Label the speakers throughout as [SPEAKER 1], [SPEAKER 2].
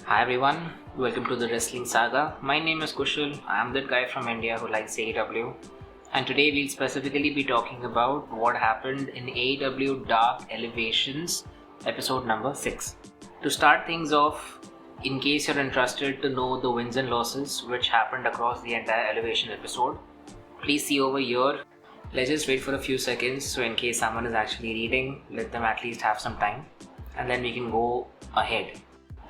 [SPEAKER 1] Hi everyone, welcome to the Wrestling Saga. My name is Kushal. I am that guy from India who likes AEW. And today we'll specifically be talking about what happened in AEW Dark Elevations episode number 6. To start things off, in case you're interested to know the wins and losses which happened across the entire Elevation episode, please see over here. Let's just wait for a few seconds so in case someone is actually reading, let them at least have some time and then we can go ahead.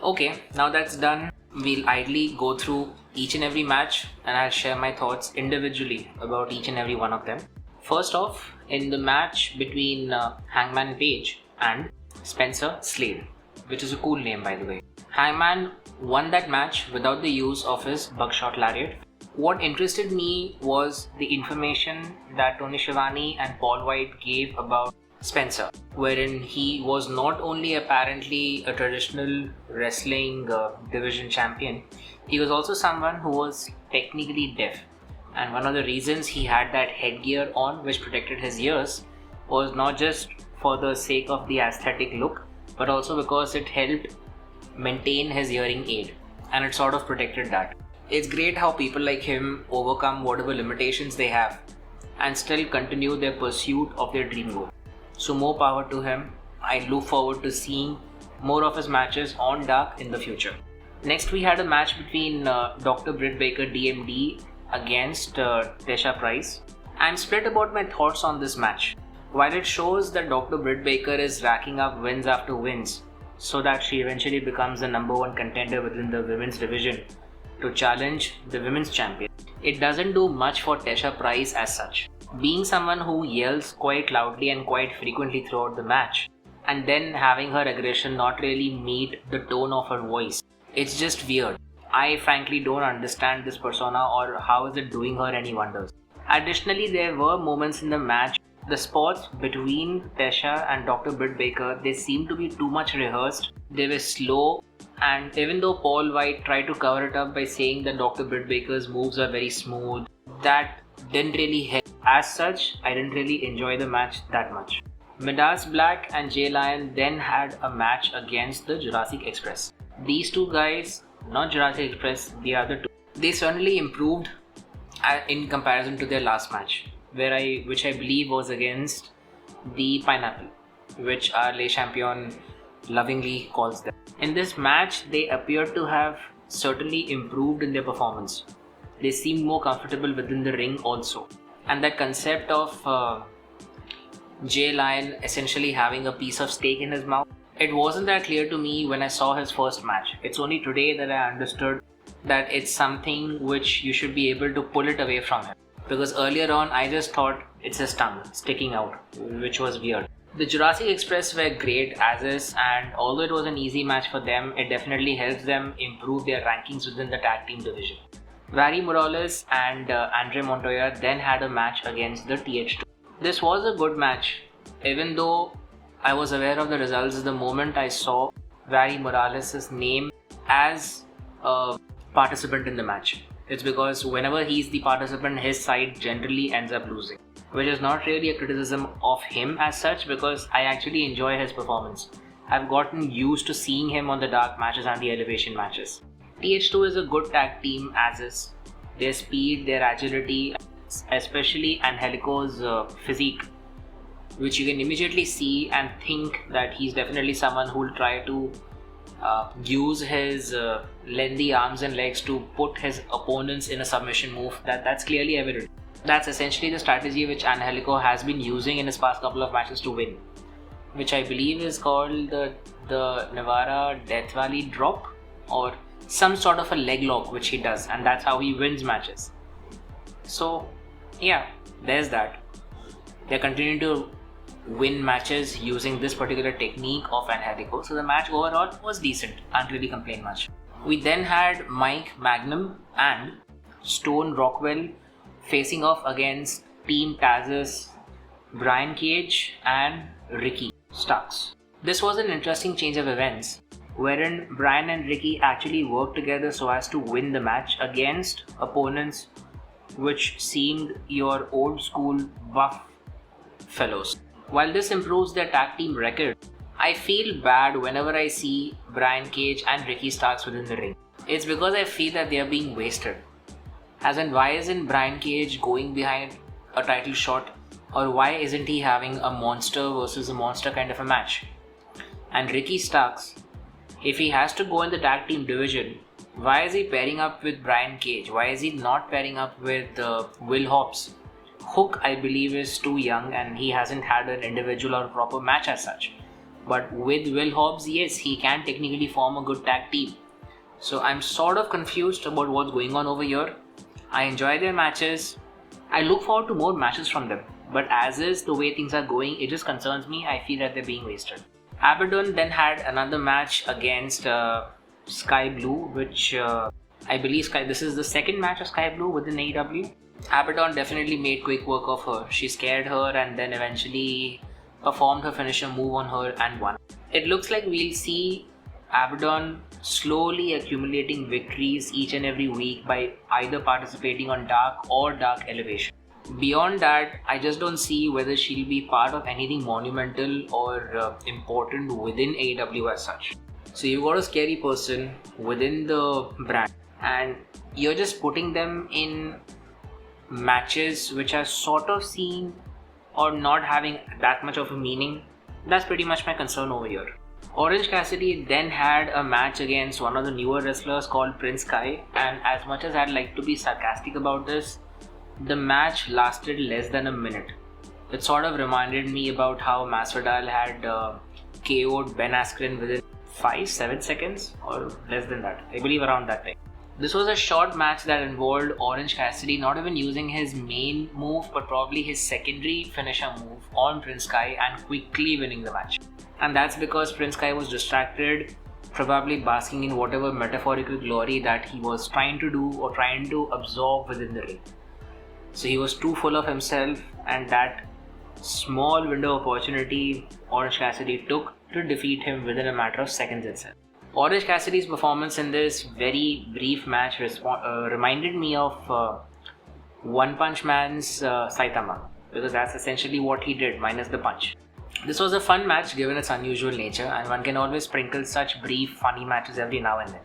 [SPEAKER 1] Okay, now that's done, we'll idly go through each and every match and I'll share my thoughts individually about each and every one of them. First off, in the match between Hangman Page and Spencer Slade, which is a cool name by the way. Hangman won that match without the use of his buckshot lariat. What interested me was the information that Tony Schiavone and Paul White gave about Spencer, wherein he was not only apparently a traditional wrestling division champion, he was also someone who was technically deaf. And one of the reasons he had that headgear on which protected his ears was not just for the sake of the aesthetic look, but also because it helped maintain his hearing aid and it sort of protected that. It's great how people like him overcome whatever limitations they have and still continue their pursuit of their dream goal. So more power to him. I look forward to seeing more of his matches on Dark in the future. Next we had a match between Dr. Britt Baker DMD against Tesha Price. I'm split about my thoughts on this match. While it shows that Dr. Britt Baker is racking up wins after wins so that she eventually becomes the number one contender within the women's division to challenge the women's champion, it doesn't do much for Tesha Price as such. Being someone who yells quite loudly and quite frequently throughout the match, and then having her aggression not really meet the tone of her voice, it's just weird. I frankly don't understand this persona or how is it doing her any wonders. Additionally, there were moments in the match, the spots between Tesha and Dr. Britt Baker, they seemed to be too much rehearsed, they were slow, and even though Paul White tried to cover it up by saying that Dr. Britt Baker's moves are very smooth, that didn't really help. As such, I didn't really enjoy the match that much. Midas Black and Jay Lion then had a match against the Jurassic Express. These two guys, not Jurassic Express, the other two, they certainly improved in comparison to their last match, which I believe was against the Pineapple, which our Le Champion lovingly calls them. In this match, they appeared to have certainly improved in their performance. They seemed more comfortable within the ring also. And that concept of Jay Lion essentially having a piece of steak in his mouth, it wasn't that clear to me when I saw his first match. It's only today that I understood that it's something which you should be able to pull it away from him. Because earlier on, I just thought it's his tongue sticking out, which was weird. The Jurassic Express were great as is, and although it was an easy match for them, it definitely helps them improve their rankings within the tag team division. Vary Morales and Andre Montoya then had a match against the TH2. This was a good match, even though I was aware of the results the moment I saw Vary Morales' name as a participant in the match. It's because whenever he's the participant, his side generally ends up losing, which is not really a criticism of him as such because I actually enjoy his performance. I've gotten used to seeing him on the Dark matches and the Elevation matches. TH2 is a good tag team as is. Their speed, their agility, especially Angelico's physique, which you can immediately see and think that he's definitely someone who will try to use his lengthy arms and legs to put his opponents in a submission move. That's clearly evident. That's essentially the strategy which Angelico has been using in his past couple of matches to win, which I believe is called the Navarra Death Valley drop or some sort of a leg lock which he does, and that's how he wins matches. So yeah, there's that. They're continuing to win matches using this particular technique of Angelico, so the match overall was decent, can't really complain much. We then had Mike Magnum and Stone Rockwell facing off against Team Taz's Brian Cage and Ricky Starks. This was an interesting change of events, wherein Brian and Ricky actually worked together so as to win the match against opponents which seemed your old school buff fellows. While this improves their tag team record, I feel bad whenever I see Brian Cage and Ricky Starks within the ring. It's because I feel that they are being wasted. As in, why isn't Brian Cage going behind a title shot? Or why isn't he having a monster versus a monster kind of a match? And Ricky Starks, if he has to go in the tag team division, why is he pairing up with Brian Cage? Why is he not pairing up with Will Hobbs? Hook, I believe, is too young and he hasn't had an individual or proper match as such. But with Will Hobbs, yes, he can technically form a good tag team. So I'm sort of confused about what's going on over here. I enjoy their matches. I look forward to more matches from them. But as is, the way things are going, it just concerns me. I feel that they're being wasted. Abaddon then had another match against Sky Blue, which I believe this is the second match of Sky Blue within AEW. Abaddon definitely made quick work of her. She scared her and then eventually performed her finisher move on her and won. It looks like we'll see Abaddon slowly accumulating victories each and every week by either participating on Dark or Dark Elevation. Beyond that, I just don't see whether she'll be part of anything monumental or important within AEW as such. So you've got a scary person within the brand and you're just putting them in matches which are sort of seen or not having that much of a meaning. That's pretty much my concern over here. Orange Cassidy then had a match against one of the newer wrestlers called Prince Kai, and as much as I'd like to be sarcastic about this, the match lasted less than a minute. It sort of reminded me about how Masvidal had KO'd Ben Askren within 5-7 seconds or less than that. I believe around that time. This was a short match that involved Orange Cassidy not even using his main move but probably his secondary finisher move on Prince Kai and quickly winning the match. And that's because Prince Kai was distracted, probably basking in whatever metaphorical glory that he was trying to do or trying to absorb within the ring. So he was too full of himself, and that small window of opportunity Orange Cassidy took to defeat him within a matter of seconds itself. Orange Cassidy's performance in this very brief match reminded me of One Punch Man's Saitama, because that's essentially what he did minus the punch. This was a fun match given its unusual nature, and one can always sprinkle such brief funny matches every now and then.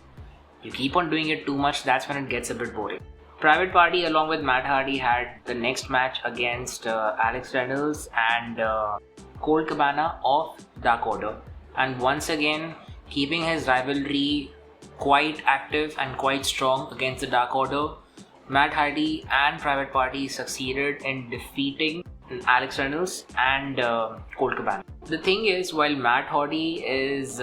[SPEAKER 1] You keep on doing it too much, that's when it gets a bit boring. Private Party along with Matt Hardy had the next match against Alex Reynolds and Colt Cabana of Dark Order, and once again keeping his rivalry quite active and quite strong against the Dark Order, Matt Hardy and Private Party succeeded in defeating Alex Reynolds and Colt Cabana. The thing is, while Matt Hardy is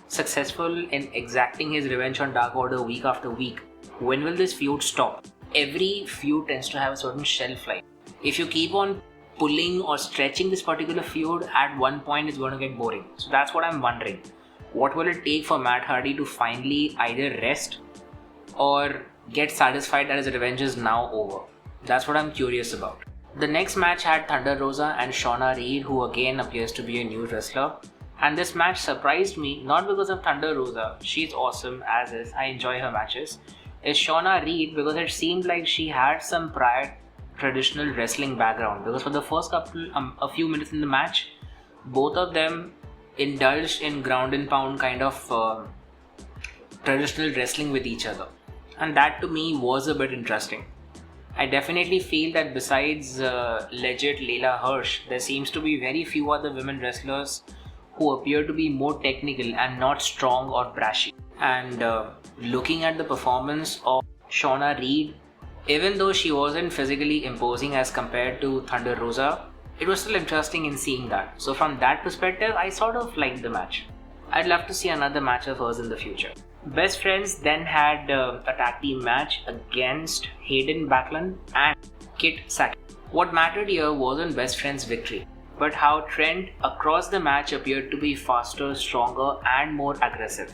[SPEAKER 1] successful in exacting his revenge on Dark Order week after week, when will this feud stop? Every feud tends to have a certain shelf life. If you keep on pulling or stretching this particular feud, at one point it's going to get boring. So that's what I'm wondering. What will it take for Matt Hardy to finally either rest or get satisfied that his revenge is now over? That's what I'm curious about. The next match had Thunder Rosa and Shauna Reed, who again appears to be a new wrestler. And this match surprised me, not because of Thunder Rosa, she's awesome as is, I enjoy her matches. It's Shauna Reed because it seemed like she had some prior traditional wrestling background, because for the first a few minutes in the match, both of them indulged in ground and pound kind of traditional wrestling with each other, and that to me was a bit interesting. I definitely feel that besides legit Layla Hirsch, there seems to be very few other women wrestlers who appear to be more technical and not strong or brashy. And looking at the performance of Shauna Reed, even though she wasn't physically imposing as compared to Thunder Rosa, it was still interesting in seeing that. So from that perspective, I sort of liked the match. I'd love to see another match of hers in the future. Best Friends then had a tag team match against Hayden Backlund and Kit Sackett. What mattered here wasn't Best Friends' victory, but how Trent across the match appeared to be faster, stronger and more aggressive.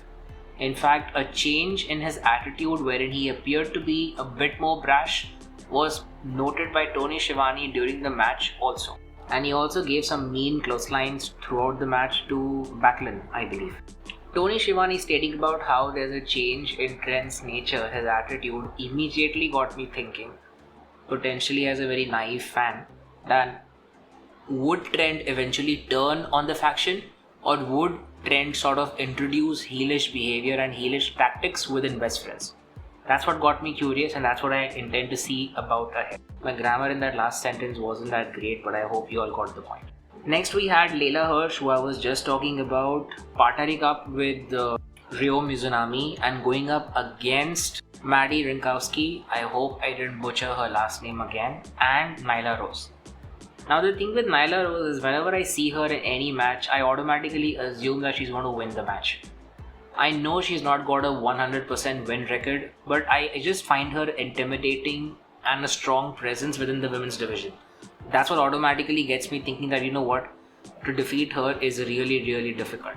[SPEAKER 1] In fact, a change in his attitude wherein he appeared to be a bit more brash was noted by Tony Schiavone during the match also. And he also gave some mean clotheslines throughout the match to Backlund, I believe. Tony Schiavone stating about how there's a change in Trent's nature, his attitude, immediately got me thinking, potentially as a very naive fan, that would Trent eventually turn on the faction, Or would Trent sort of introduce heelish behavior and heelish tactics within best friends? That's what got me curious, and that's what I intend to see about ahead. My grammar in that last sentence wasn't that great, but I hope you all got the point. Next, we had Leyla Hirsch, who I was just talking about, partnering up with Ryo Mizunami and going up against Maddie Rinkowski. I hope I didn't butcher her last name again. And Nyla Rose. Now, the thing with Nyla Rose is whenever I see her in any match, I automatically assume that she's going to win the match. I know she's not got a 100% win record, but I just find her intimidating and a strong presence within the women's division. That's what automatically gets me thinking that, you know what, to defeat her is really, really difficult.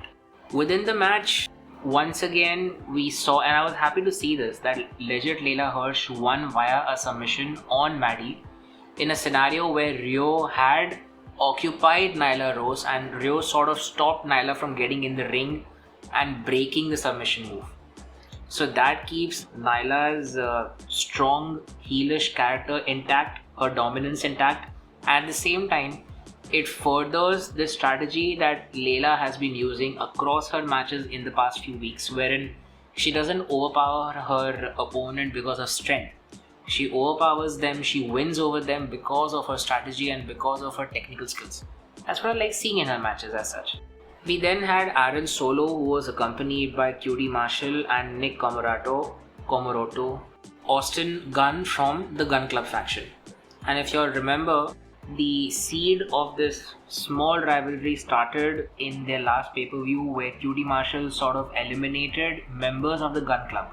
[SPEAKER 1] Within the match, once again, we saw, and I was happy to see this, that legit Leyla Hirsch won via a submission on Maddie in a scenario where Ryo had occupied Nyla Rose and Ryo sort of stopped Nyla from getting in the ring and breaking the submission move. So that keeps Nyla's strong heelish character intact, her dominance intact. At the same time, it furthers the strategy that Leyla has been using across her matches in the past few weeks, wherein she doesn't overpower her opponent because of strength. She overpowers them, she wins over them because of her strategy and because of her technical skills. That's what I like seeing in her matches as such. We then had Aaron Solo, who was accompanied by QT Marshall and Nick Comoroto, Austin Gunn from the Gun Club faction. And if you all remember, the seed of this small rivalry started in their last pay-per-view where QT Marshall sort of eliminated members of the Gun Club.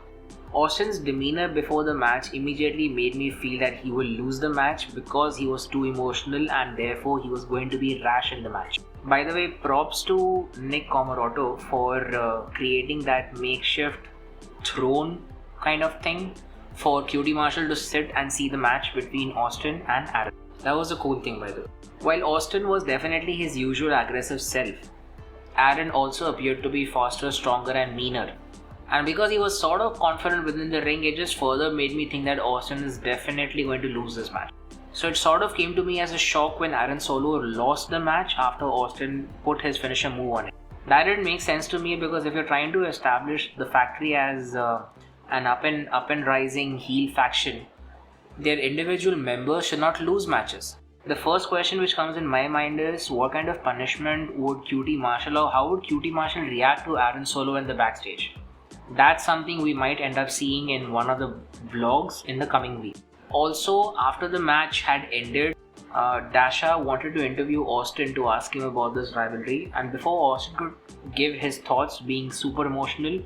[SPEAKER 1] Austin's demeanor before the match immediately made me feel that he will lose the match because he was too emotional and therefore he was going to be rash in the match. By the way, props to Nick Comoroto for creating that makeshift throne kind of thing for QT Marshall to sit and see the match between Austin and Aaron. That was a cool thing, by the way. While Austin was definitely his usual aggressive self, Aaron also appeared to be faster, stronger and meaner. And because he was sort of confident within the ring, it just further made me think that Austin is definitely going to lose this match. So it sort of came to me as a shock when Aaron Solo lost the match after Austin put his finisher move on it. That didn't make sense to me because if you're trying to establish the factory as an up and rising heel faction, their individual members should not lose matches. The first question which comes in my mind is what kind of punishment would QT Marshall or how would QT Marshall react to Aaron Solo in the backstage? That's something we might end up seeing in one of the vlogs in the coming week. Also, after the match had ended, Dasha wanted to interview Austin to ask him about this rivalry, and before Austin could give his thoughts, being super emotional,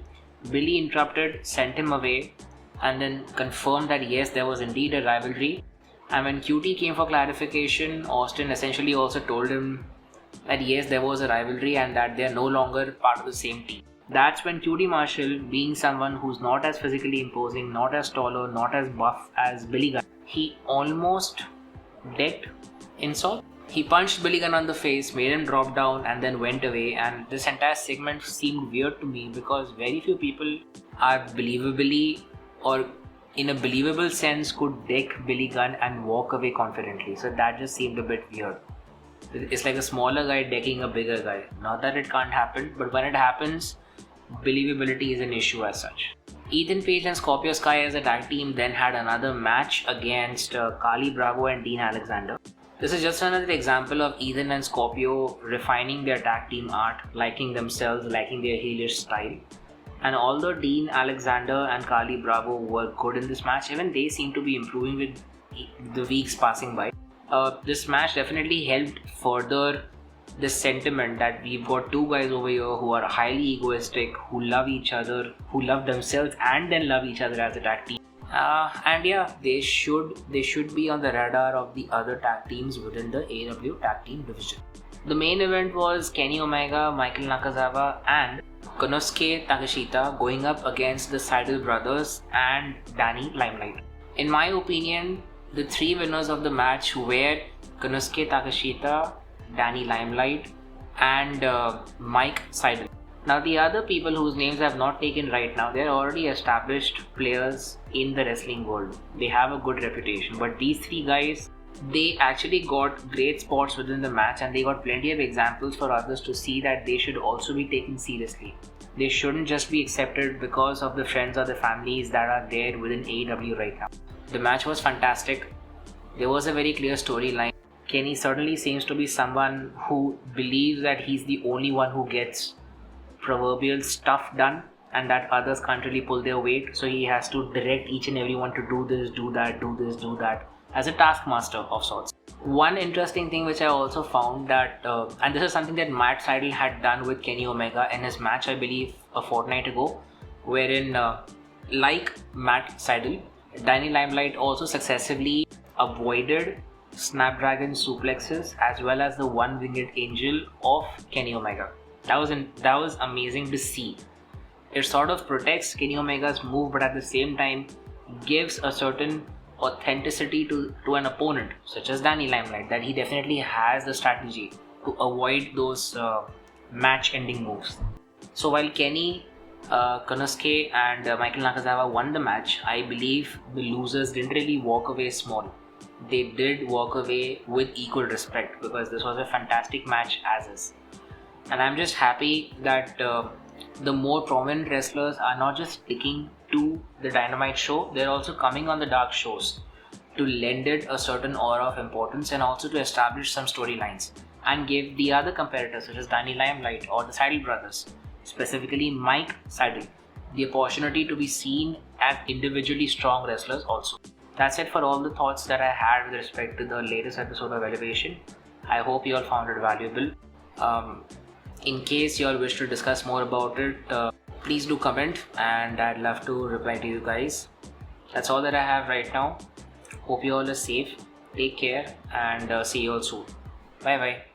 [SPEAKER 1] Billy interrupted, sent him away, and then confirmed that yes, there was indeed a rivalry. And when QT came for clarification, Austin essentially also told him that yes, there was a rivalry and that they are no longer part of the same team. That's when QT Marshall, being someone who's not as physically imposing, not as taller, not as buff as Billy Gunn, he almost decked insult. He punched Billy Gunn on the face, made him drop down and then went away, and this entire segment seemed weird to me because very few people are believably or in a believable sense could deck Billy Gunn and walk away confidently. So that just seemed a bit weird. It's like a smaller guy decking a bigger guy. Not that it can't happen, but when it happens, believability is an issue as such. Ethan Page and Scorpio Sky as a tag team then had another match against Kali Bravo and Dean Alexander. This is just another example of Ethan and Scorpio refining their tag team art, liking themselves, liking their heelish style. And although Dean Alexander and Kali Bravo were good in this match, even they seem to be improving with the weeks passing by. This match definitely helped further this sentiment that we've got two guys over here who are highly egoistic, who love each other, who love themselves and then love each other as a tag team. And yeah, they should be on the radar of the other tag teams within the AEW tag team division. The main event was Kenny Omega, Michael Nakazawa and Konosuke Takeshita going up against the Seidel brothers and Danny Limelight. In my opinion, the three winners of the match were Konosuke Takeshita, Danny Limelight and Mike Seidel. Now the other people whose names I have not taken right now, they are already established players in the wrestling world. They have a good reputation, but these three guys They actually got great spots within the match, and they got plenty of examples for others to see that they should also be taken seriously. They shouldn't just be accepted because of the friends or the families that are there within AEW right now. The match was fantastic. There was a very clear storyline. Kenny certainly seems to be someone who believes that he's the only one who gets proverbial stuff done and that others can't really pull their weight. So he has to direct each and everyone to do this, do that, do this, do that, as a taskmaster of sorts. One interesting thing which I also found that, and this is something that Matt Sydal had done with Kenny Omega in his match, I believe, a fortnight ago, wherein, like Matt Sydal, Danny Limelight also successively avoided Snapdragon suplexes as well as the one-winged angel of Kenny Omega. That was amazing to see. It sort of protects Kenny Omega's move, but at the same time gives a certain authenticity to an opponent such as Danny Limelight, that he definitely has the strategy to avoid those match-ending moves. So while Kenny, Konosuke and Michael Nakazawa won the match, I believe the losers didn't really walk away small. They did walk away with equal respect because this was a fantastic match as is. And I'm just happy that the more prominent wrestlers are not just sticking to the Dynamite show, they're also coming on the dark shows to lend it a certain aura of importance and also to establish some storylines and give the other competitors such as Danny Limelight or the Sydal brothers, specifically Mike Sydal, the opportunity to be seen as individually strong wrestlers also. That's it for all the thoughts that I had with respect to the latest episode of Elevation. I hope you all found it valuable. In case you all wish to discuss more about it, please do comment and I'd love to reply to you guys. That's all that I have right now. Hope you all are safe, take care, and see you all soon. Bye bye.